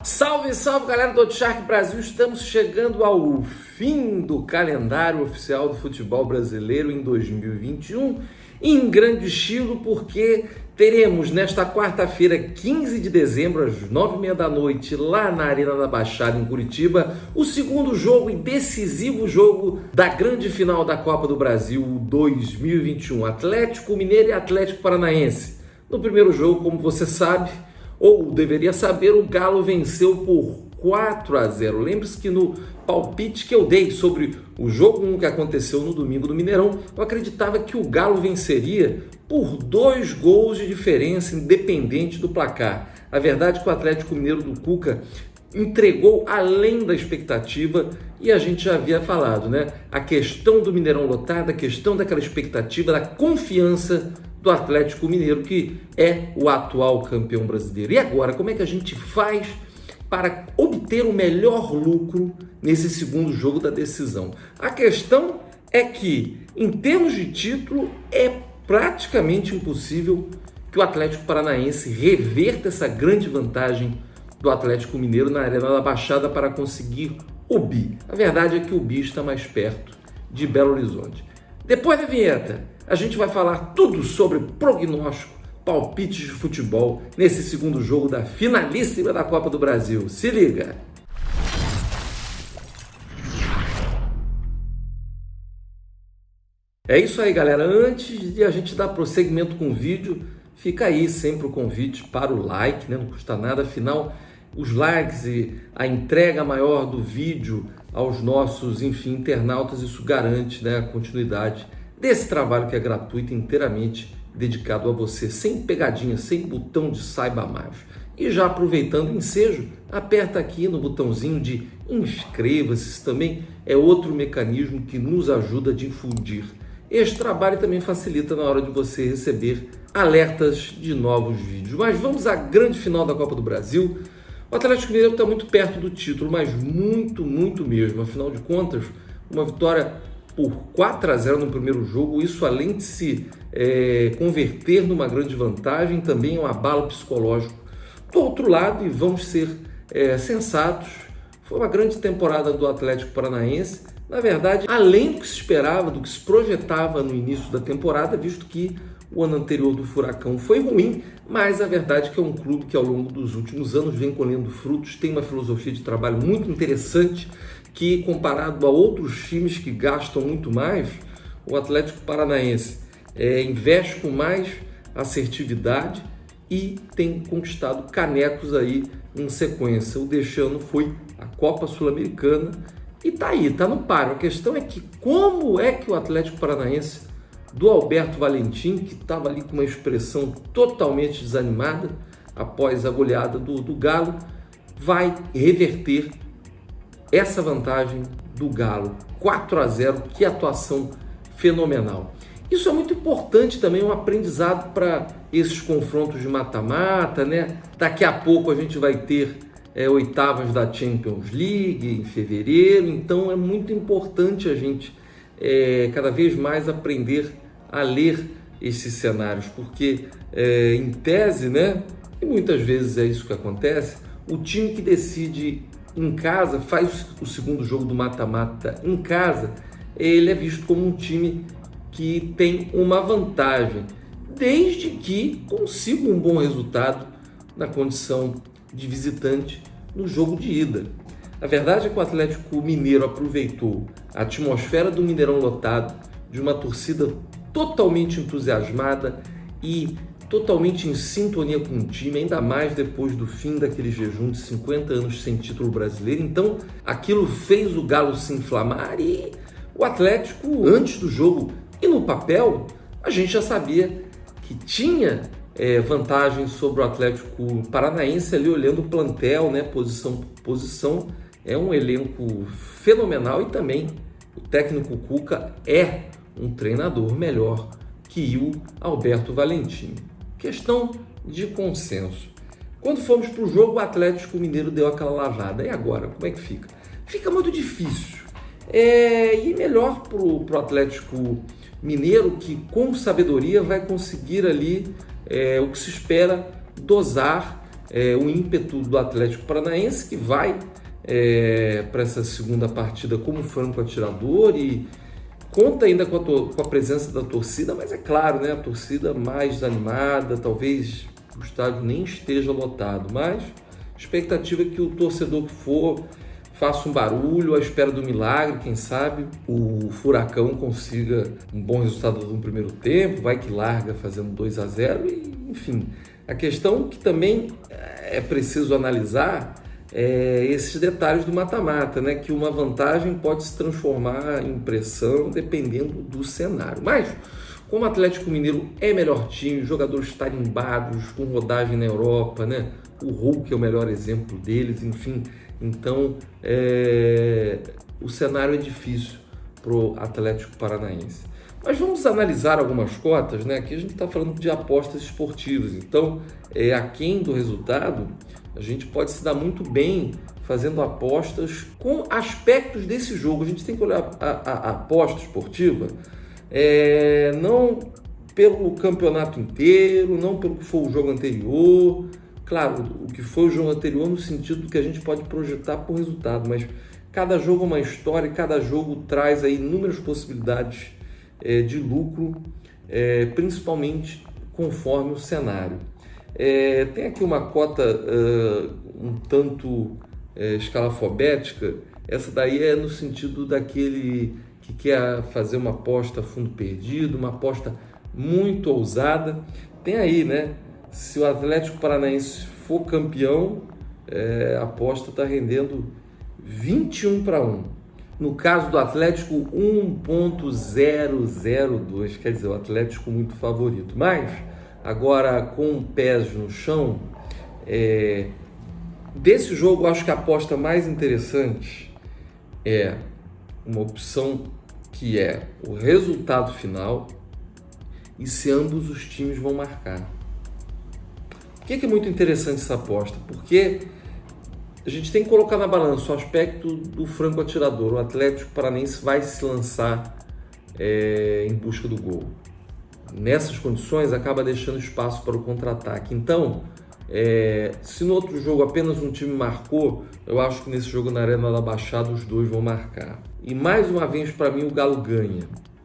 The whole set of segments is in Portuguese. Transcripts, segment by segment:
Salve, salve galera do Shark Brasil! Estamos chegando ao fim do calendário oficial do futebol brasileiro em 2021 em grande estilo, porque teremos nesta quarta-feira, 15 de dezembro, às 9h30 da noite, lá na Arena da Baixada, em Curitiba, o segundo jogo e decisivo jogo da grande final da Copa do Brasil 2021, Atlético Mineiro e Atlético Paranaense. No primeiro jogo, como você sabe, ou deveria saber, o Galo venceu por 4-0. Lembre-se que no palpite que eu dei sobre o jogo 1 que aconteceu no domingo do Mineirão, eu acreditava que o Galo venceria por 2 gols de diferença, independente do placar. A verdade é que o Atlético Mineiro do Cuca entregou além da expectativa, e a gente já havia falado, né? A questão do Mineirão lotado, a questão daquela expectativa, da confiança do Atlético Mineiro, que é o atual campeão brasileiro. E agora, como é que a gente faz para obter o melhor lucro nesse segundo jogo da decisão? A questão é que, em termos de título, é praticamente impossível que o Atlético Paranaense reverta essa grande vantagem do Atlético Mineiro na Arena da Baixada para conseguir o bi. A verdade é que o bi está mais perto de Belo Horizonte. Depois da vinheta, a gente vai falar tudo sobre prognóstico, palpites de futebol nesse segundo jogo da finalíssima da Copa do Brasil. Se liga! É isso aí, galera. Antes de a gente dar prosseguimento com o vídeo, fica aí sempre o convite para o like, né? Não custa nada, afinal, os likes e a entrega maior do vídeo aos nossos, internautas, isso garante, né, a continuidade desse trabalho que é gratuito, inteiramente dedicado a você, sem pegadinha, sem botão de saiba mais. E já aproveitando o ensejo, aperta aqui no botãozinho de inscreva-se, isso também é outro mecanismo que nos ajuda a difundir este trabalho e também facilita na hora de você receber alertas de novos vídeos. Mas vamos à grande final da Copa do Brasil. O Atlético Mineiro está muito perto do título, mas muito mesmo. Afinal de contas, uma vitória por 4-0 no primeiro jogo, isso além de se converter numa grande vantagem, também é um abalo psicológico. Do outro lado, e vamos ser sensatos, foi uma grande temporada do Atlético Paranaense. Na verdade, além do que se esperava, do que se projetava no início da temporada, visto que o ano anterior do Furacão foi ruim, mas a verdade é que é um clube que ao longo dos últimos anos vem colhendo frutos, tem uma filosofia de trabalho muito interessante, que comparado a outros times que gastam muito mais, o Atlético Paranaense investe com mais assertividade e tem conquistado canecos aí em sequência. O deste foi a Copa Sul-Americana e tá aí, tá no páreo. A questão é que como é que o Atlético Paranaense do Alberto Valentim, que estava ali com uma expressão totalmente desanimada após a goleada do Galo, vai reverter essa vantagem do Galo, 4-0, que atuação fenomenal. Isso é muito importante também, um aprendizado para esses confrontos de mata-mata, né? Daqui a pouco a gente vai ter oitavas da Champions League em fevereiro, então é muito importante a gente cada vez mais aprender a ler esses cenários, porque em tese, né, e muitas vezes é isso que acontece, o time que decide em casa, faz o segundo jogo do mata-mata em casa, ele é visto como um time que tem uma vantagem, desde que consiga um bom resultado na condição de visitante no jogo de ida. A verdade é que o Atlético Mineiro aproveitou a atmosfera do Mineirão lotado, de uma torcida totalmente entusiasmada e totalmente em sintonia com o time, ainda mais depois do fim daquele jejum de 50 anos sem título brasileiro. Então, aquilo fez o Galo se inflamar e o Atlético, antes do jogo e no papel, a gente já sabia que tinha vantagem sobre o Atlético Paranaense ali, olhando o plantel, né, posição por posição. É um elenco fenomenal e também o técnico Cuca é um treinador melhor que o Alberto Valentim. Questão de consenso. Quando fomos para o jogo, o Atlético Mineiro deu aquela lavada. E agora, como é que fica? Fica muito difícil. E melhor para o Atlético Mineiro, que com sabedoria vai conseguir ali o que se espera, dosar o ímpeto do Atlético Paranaense, que vai para essa segunda partida como franco atirador e conta ainda com a presença da torcida, mas é claro, né, a torcida mais animada, talvez o estádio nem esteja lotado, mas a expectativa é que o torcedor que for faça um barulho à espera do milagre, quem sabe o Furacão consiga um bom resultado no primeiro tempo, vai que larga fazendo 2-0 e, enfim. A questão que também é preciso analisar é esses detalhes do mata-mata, né? Que uma vantagem pode se transformar em pressão dependendo do cenário. Mas, como o Atlético Mineiro é melhor time, jogadores tarimbados, com rodagem na Europa, né? O Hulk é o melhor exemplo deles, enfim. Então, o cenário é difícil para o Atlético Paranaense. Mas vamos analisar algumas cotas, né? Aqui a gente está falando de apostas esportivas. Então, aquém do resultado, a gente pode se dar muito bem fazendo apostas com aspectos desse jogo. A gente tem que olhar a aposta esportiva não pelo campeonato inteiro, não pelo que foi o jogo anterior. Claro, o que foi o jogo anterior no sentido que a gente pode projetar por resultado, mas cada jogo é uma história e cada jogo traz aí inúmeras possibilidades de lucro, principalmente conforme o cenário. Tem aqui uma cota um tanto escalafobética. Essa daí é no sentido daquele que quer fazer uma aposta a fundo perdido, uma aposta muito ousada. Tem aí, né? Se o Atlético Paranaense for campeão, a aposta está rendendo 21-1. No caso do Atlético, 1.002, quer dizer, o Atlético muito favorito. Mas, agora com pés no chão, desse jogo, eu acho que a aposta mais interessante é uma opção que é o resultado final e se ambos os times vão marcar. Por que é muito interessante essa aposta? Porque a gente tem que colocar na balança o aspecto do franco atirador. O Atlético Paranaense vai se lançar em busca do gol. Nessas condições, acaba deixando espaço para o contra-ataque. Então, se no outro jogo apenas um time marcou, eu acho que nesse jogo na Arena da Baixada os dois vão marcar. E mais uma vez, para mim, o Galo ganha.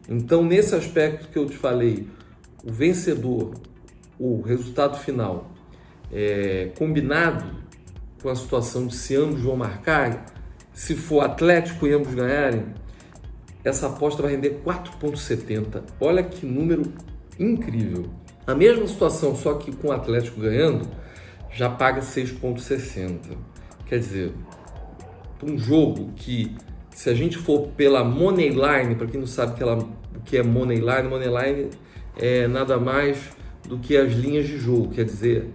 Então, nesse aspecto que eu te falei, o vencedor, o resultado final, combinado com a situação de se ambos vão marcar, se for Atlético e ambos ganharem, essa aposta vai render 4,70. Olha que número incrível. A mesma situação, só que com o Atlético ganhando, já paga 6,60. Quer dizer, um jogo que, se a gente for pela Moneyline, para quem não sabe o que é Moneyline é nada mais do que as linhas de jogo, quer dizer,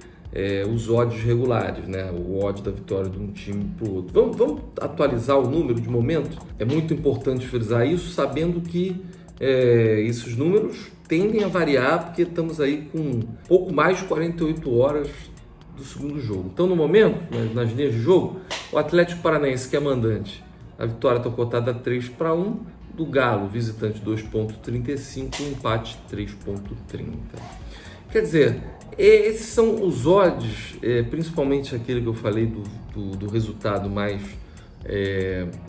os odds regulares, né? O odd da vitória de um time para o outro. Vamos atualizar o número de momento? É muito importante frisar isso, sabendo que esses números tendem a variar, porque estamos aí com pouco mais de 48 horas do segundo jogo. Então, no momento, nas linhas de jogo, o Atlético Paranaense, que é mandante, a vitória está cotada 3-1, do Galo, visitante 2,35, empate 3,30. Quer dizer, esses são os odds, principalmente aquele que eu falei do resultado mais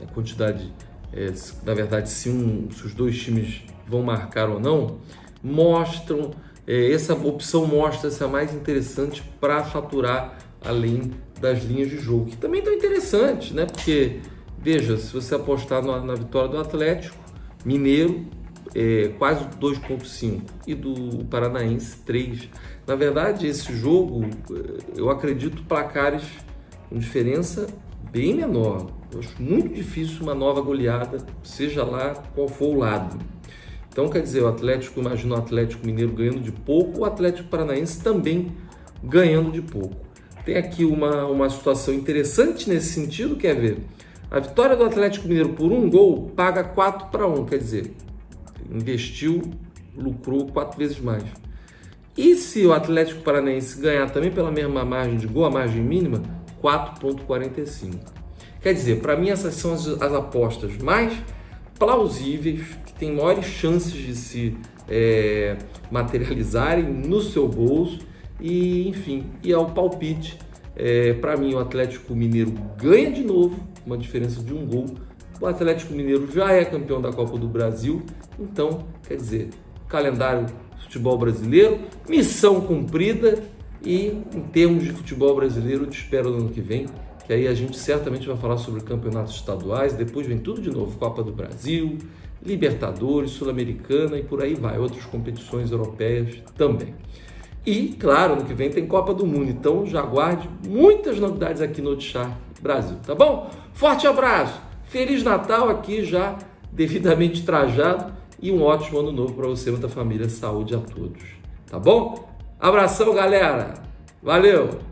a quantidade, na verdade, se os dois times vão marcar ou não, mostram, essa opção mostra-se a mais interessante para faturar além das linhas de jogo, que também estão interessantes, né? Porque, veja, se você apostar na vitória do Atlético Mineiro, quase 2,5 e do Paranaense 3. Na verdade, esse jogo, eu acredito placares com diferença bem menor. Eu acho muito difícil uma nova goleada, seja lá qual for o lado. Então, quer dizer, imagina o Atlético Mineiro ganhando de pouco, o Atlético Paranaense também ganhando de pouco. Tem aqui uma situação interessante nesse sentido, quer ver? A vitória do Atlético Mineiro por um gol paga 4-1, quer dizer, investiu, lucrou 4 vezes mais. E se o Atlético Paranaense ganhar também pela mesma margem de gol, a margem mínima, 4,45. Quer dizer, para mim essas são as apostas mais plausíveis, que têm maiores chances de se materializarem no seu bolso e, enfim, é o palpite Para mim, o Atlético Mineiro ganha de novo, uma diferença de 1 gol. O Atlético Mineiro já é campeão da Copa do Brasil, então, quer dizer, calendário futebol brasileiro, missão cumprida, e em termos de futebol brasileiro, eu te espero no ano que vem, que aí a gente certamente vai falar sobre campeonatos estaduais, depois vem tudo de novo, Copa do Brasil, Libertadores, Sul-Americana e por aí vai, outras competições europeias também. E, claro, ano que vem tem Copa do Mundo, então já aguarde muitas novidades aqui no Noticiar Brasil, tá bom? Forte abraço, Feliz Natal aqui já devidamente trajado e um ótimo ano novo para você e muita família, saúde a todos, tá bom? Abração, galera, valeu!